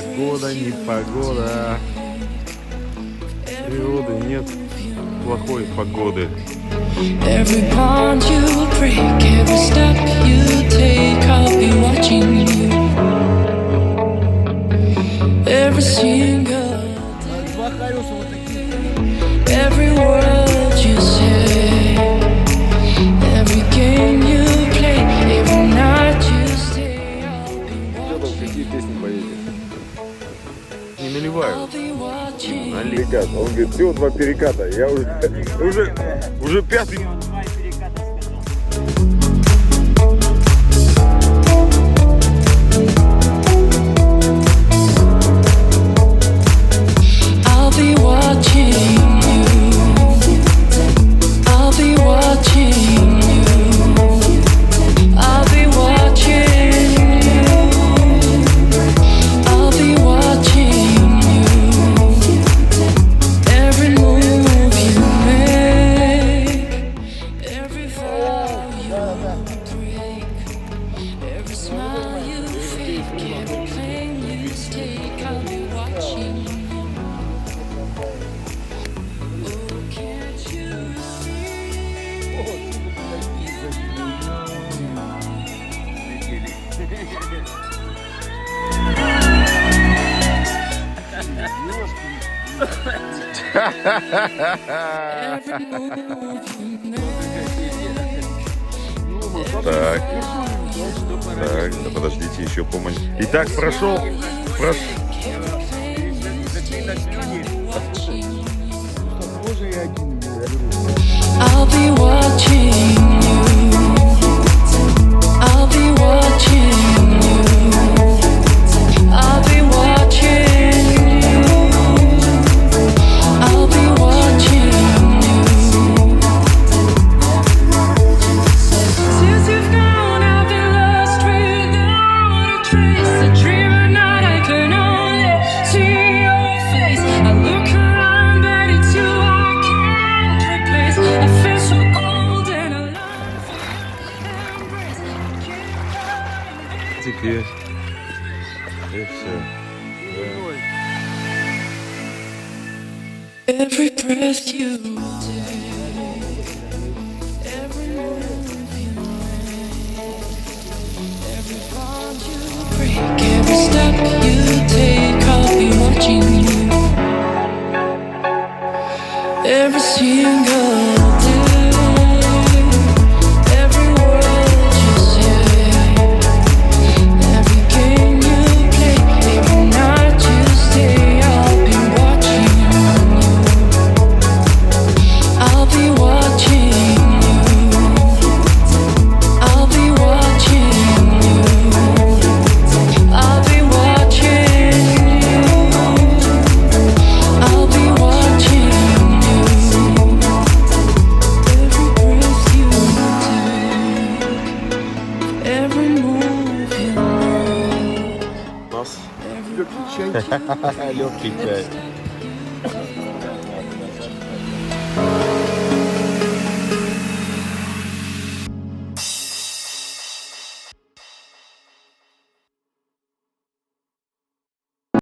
Погода, не погода. Природы нет плохой погоды. Every bond you break, every step you take, I'll be watching you. Every single every word you say, every game you play, every night you stay, I'll be Какие песни поедешь? Не наливаю. Перекат. Он говорит, всего 2 переката. Я уже пятый. I'll be watching you. I'll be watching you. I'll be watching you. I'll be watching you. Every move you make, every vow you break, every smile you fake, every claim you stake, I'll be watching you. Oh, can't you every move you make? Так, да подождите, еще помощь. Итак, прошел. I'll be watching you. I'll be watching you. I'll be watching you. I'll be watching you. Since you've gone, I've been lost without a trace. A dream at night, I can only see your face. I look around, but it's you I can't replace. I feel so old and alive. Embrace. Теперь. И все. Every breath you take, every move you make, every bond you break, every step you take, I'll be watching you. Every single day, every word you say, every game you play, every night you stay, I'll be watching you. I'll be watching you. I'll be watching you. I'll be watching you. I'll be watching you. Every breath you take, every move you make. У нас легкий чай.